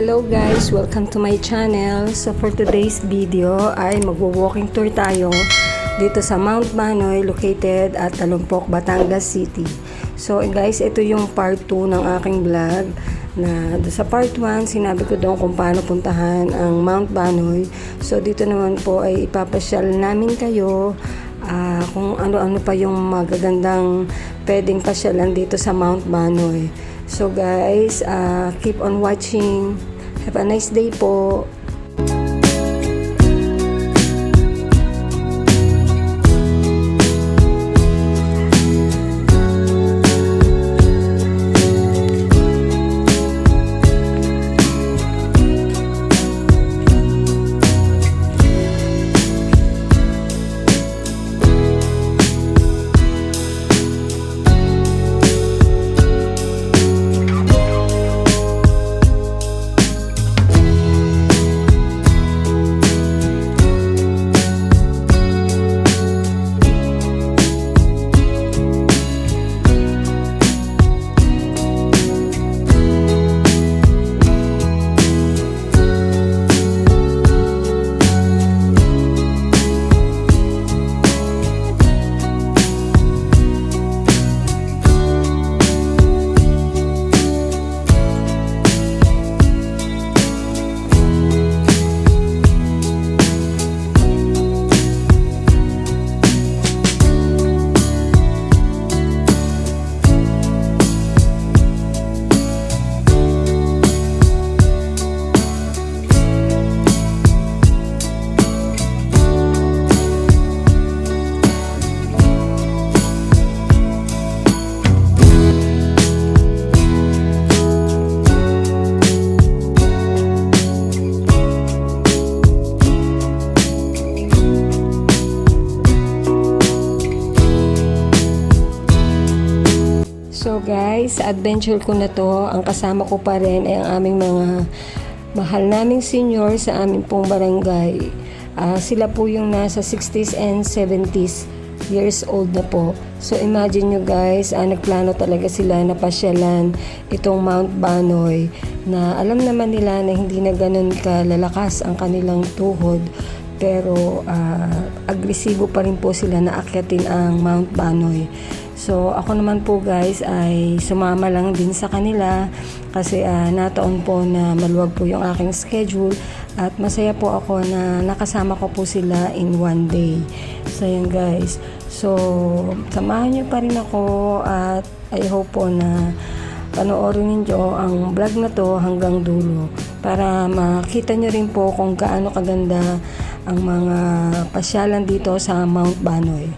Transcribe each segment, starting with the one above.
Hello guys! Welcome to my channel. So for today's video ay magwo-walking tour tayo dito sa Mount Banoy located at Talumpok, Batangas City. So guys, ito yung part 2 ng aking vlog na sa part 1 sinabi ko doon kung paano puntahan ang Mount Banoy. So dito naman po ay ipapasyal namin kayo kung ano-ano pa yung magagandang pwedeng pasyalan dito sa Mount Banoy. So guys, keep on watching. Have a nice day po. So guys, sa adventure ko na to, ang kasama ko pa rin ay ang aming mga mahal naming senior sa aming pong barangay. Sila po yung nasa 60s and 70s years old na po. So imagine nyo guys, nagplano talaga sila na pasyalan itong Mount Banoy na alam naman nila na hindi na ganun kalalakas ang kanilang tuhod. Pero agresibo pa rin po sila na akyatin ang Mount Banoy. So ako naman po guys ay sumama lang din sa kanila kasi nataon po na maluwag po yung aking schedule at masaya po ako na nakasama ko po sila in one day. So yan guys. So samahan nyo pa rin ako at I hope po na panoorin ninyo ang vlog na to hanggang dulo para makita nyo rin po kung gaano kaganda ang mga pasyalan dito sa Mount Banoy.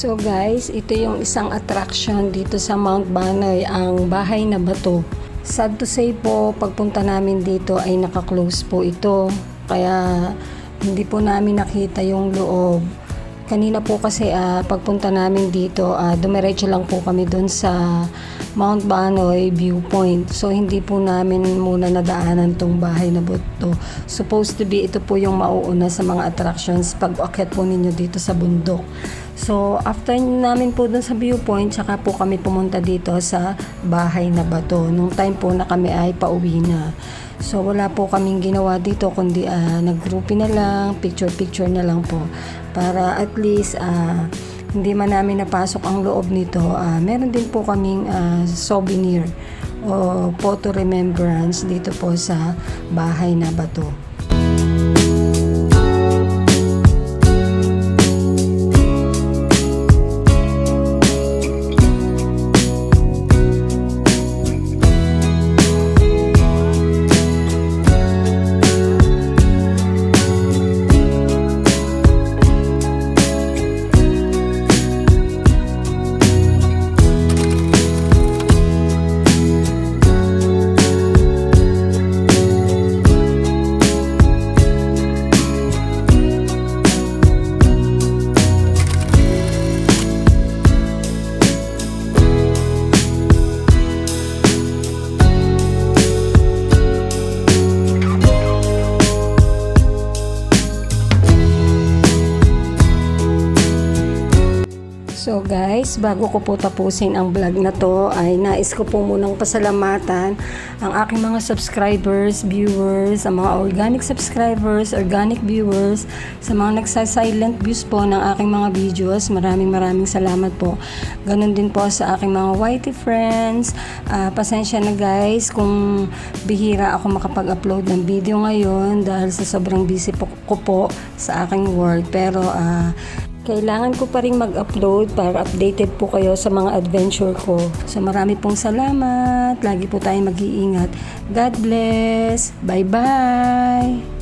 So guys, ito yung isang attraction dito sa Mount Banoy, ang Bahay na Bato. Sad to say po, pagpunta namin dito ay naka-close po ito. Kaya hindi po namin nakita yung loob. Kanina po kasi pagpunta namin dito, dumiretso lang po kami dun sa Mount Banoy viewpoint. So hindi po namin muna nadaanan tong Bahay na Bato. Supposed to be ito po yung mauuna sa mga attractions pag akyat po ninyo dito sa bundok. So after namin po dun sa viewpoint, tsaka po kami pumunta dito sa Bahay na Bato. Nung time po na kami ay pauwi na. So wala po kaming ginawa dito kundi nag-groupie na lang, picture na lang po. Para at least hindi man namin napasok ang loob nito, meron din po kaming souvenir o photo remembrance dito po sa Bahay na Bato. So guys, bago ko po tapusin ang vlog na to, ay nais ko po munang pasalamatan ang aking mga subscribers, viewers, ang mga organic subscribers, organic viewers, sa mga nagsa-silent views po ng aking mga videos. Maraming salamat po. Ganon din po sa aking mga whitey friends. Pasensya na guys kung bihira ako makapag-upload ng video ngayon dahil sa sobrang busy ko po sa aking work. Pero kailangan ko pa rin mag-upload para updated po kayo sa mga adventure ko. So marami pong salamat. Lagi po tayong mag-iingat. God bless. Bye-bye.